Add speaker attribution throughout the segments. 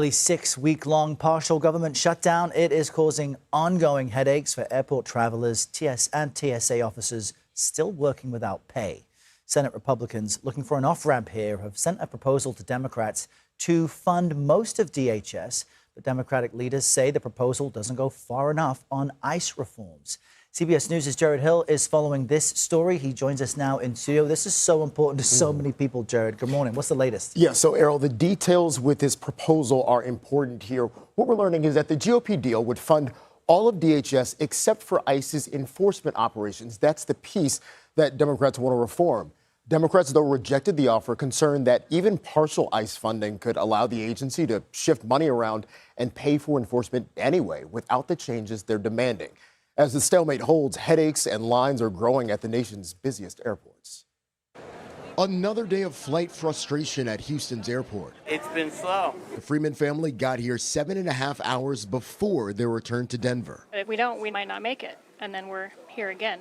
Speaker 1: Nearly 6-week-long partial government shutdown. It is causing ongoing headaches for airport travelers. and TSA officers still working without pay. Senate Republicans looking for an off-ramp here have sent a proposal to Democrats to fund most of DHS. But Democratic leaders say the proposal doesn't go far enough on ICE reforms. CBS News' Jarred Hill is following this story. He joins us now in studio. This is so important to so many people, Jarred. Good morning. What's the latest?
Speaker 2: Yeah, so Errol, the details with this proposal are important here. What we're learning is that the GOP deal would fund all of DHS except for ICE's enforcement operations. That's the piece that Democrats want to reform. Democrats, though, rejected the offer, concerned that even partial ICE funding could allow the agency to shift money around and pay for enforcement anyway without the changes they're demanding. As the stalemate holds, headaches and lines are growing at the nation's busiest airports. Another day of flight frustration at Houston's airport.
Speaker 3: It's been slow.
Speaker 2: The Freeman family got here 7.5 hours before their return to Denver.
Speaker 4: If we don't, we might not make it, and then we're here again.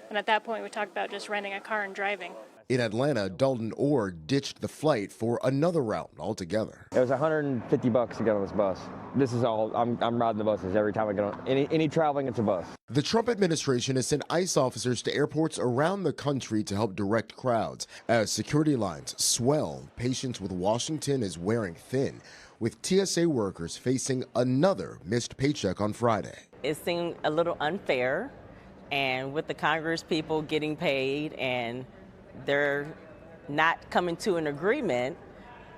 Speaker 4: And at that point, we talked about just renting a car and driving.
Speaker 2: In Atlanta, Dalton Orr ditched the flight for another route altogether.
Speaker 5: It was $150 to get on this bus. This is all, I'm riding the buses every time I get on any traveling, it's a bus.
Speaker 2: The Trump administration has sent ICE officers to airports around the country to help direct crowds. As security lines swell, patience with Washington is wearing thin, with TSA workers facing another missed paycheck on Friday.
Speaker 3: It seemed a little unfair, and with the Congress people getting paid and they're not coming to an agreement,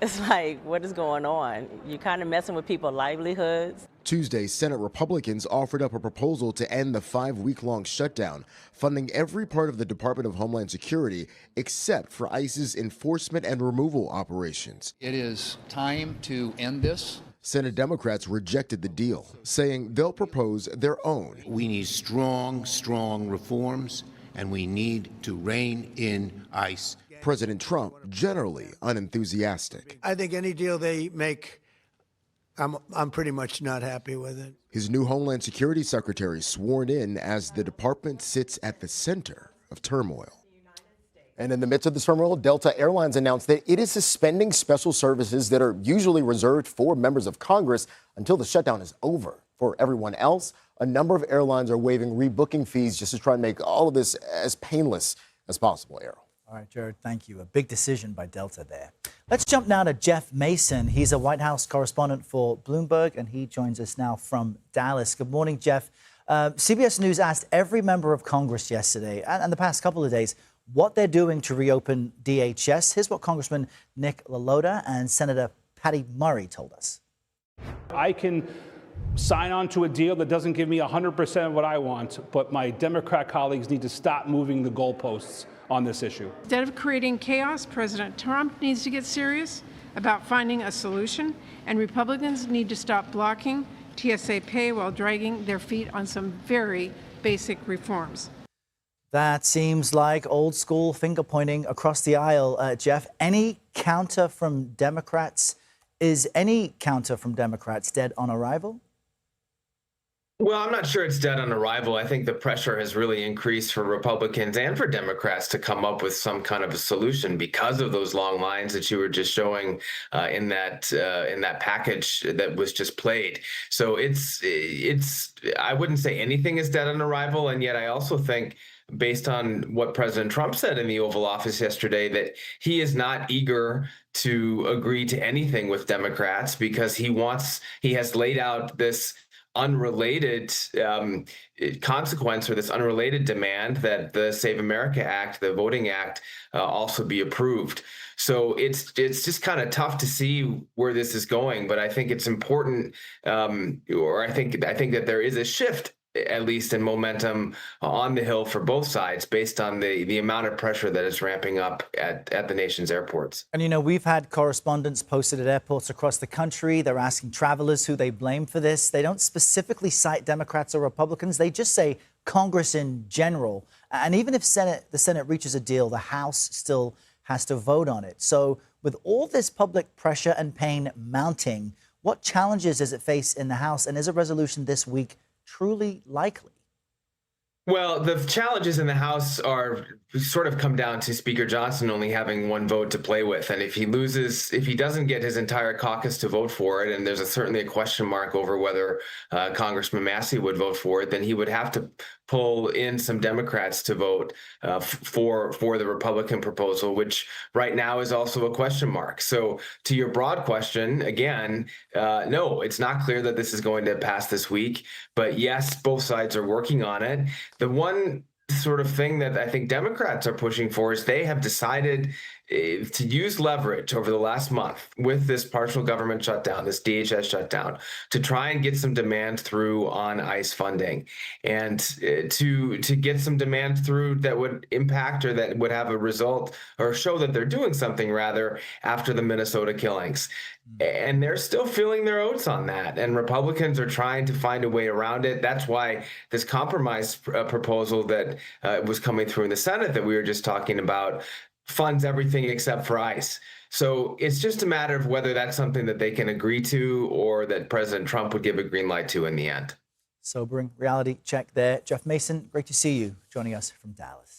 Speaker 3: it's like, what is going on? You're kind of messing with people's livelihoods.
Speaker 2: Tuesday, Senate Republicans offered up a proposal to end the 5-week-long shutdown, funding every part of the Department of Homeland Security except for ICE's enforcement and removal operations.
Speaker 6: It is time to end this.
Speaker 2: Senate Democrats rejected the deal, saying they'll propose their own.
Speaker 7: We need strong reforms, and we need to rein in ICE.
Speaker 2: President Trump generally unenthusiastic.
Speaker 8: I think any deal they make, I'm pretty much not happy with it.
Speaker 2: His new Homeland Security Secretary sworn in as the department sits at the center of turmoil. And in the midst of the turmoil, Delta Airlines announced that it is suspending special services that are usually reserved for members of Congress until the shutdown is over. For everyone else, a number of airlines are waiving rebooking fees just to try and make all of this as painless as possible, Errol.
Speaker 1: All right, Jarred, thank you. A big decision by Delta there. Let's jump now to Jeff Mason. He's a White House correspondent for Bloomberg, and he joins us now from Dallas. Good morning, Jeff. CBS News asked every member of Congress yesterday and the past couple of days what they're doing to reopen DHS. Here's what Congressman Nick LaLota and Senator Patty Murray told us.
Speaker 9: I can sign on to a deal that doesn't give me 100% of what I want, but my Democrat colleagues need to stop moving the goalposts on this issue.
Speaker 10: Instead of creating chaos, President Trump needs to get serious about finding a solution, and Republicans need to stop blocking TSA pay while dragging their feet on some very basic reforms.
Speaker 1: That seems like old school finger pointing across the aisle, Jeff. Any counter from Democrats? Is any counter from Democrats dead on arrival?
Speaker 11: Well, I'm not sure it's dead on arrival. I think the pressure has really increased for Republicans and for Democrats to come up with some kind of a solution because of those long lines that you were just showing in that package that was just played. So it's I wouldn't say anything is dead on arrival, and yet I also think, based on what President Trump said in the Oval Office yesterday, that he is not eager to agree to anything with Democrats because he has laid out this unrelated consequence or this unrelated demand that the Save America Act, the Voting Act, also be approved. So it's just kind of tough to see where this is going. But I think it's important, or I think that there is a shift, at least in momentum on the Hill for both sides, based on the amount of pressure that is ramping up at the nation's airports.
Speaker 1: And, you know, we've had correspondents posted at airports across the country. They're asking travelers who they blame for this. They don't specifically cite Democrats or Republicans. They just say Congress in general. And even if the Senate reaches a deal, the House still has to vote on it. So with all this public pressure and pain mounting, what challenges does it face in the House? And is a resolution this week truly likely?
Speaker 11: Well, the challenges in the House are sort of come down to Speaker Johnson only having one vote to play with. And if he doesn't get his entire caucus to vote for it, and there's certainly a question mark over whether Congressman Massey would vote for it, then he would have to pull in some Democrats to vote for the Republican proposal, which right now is also a question mark. So to your broad question, again, no, it's not clear that this is going to pass this week. But yes, both sides are working on it. The one sort of thing that I think Democrats are pushing for is they have decided to use leverage over the last month with this partial government shutdown, this DHS shutdown, to try and get some demand through on ICE funding, and to get some demand through that would impact, or that would have a result or show that they're doing something rather after the Minnesota killings. And they're still feeling their oats on that. And Republicans are trying to find a way around it. That's why this compromise proposal that was coming through in the Senate that we were just talking about funds everything except for ICE. So it's just a matter of whether that's something that they can agree to, or that President Trump would give a green light to in the end.
Speaker 1: Sobering reality check there. Jeff Mason, great to see you joining us from Dallas.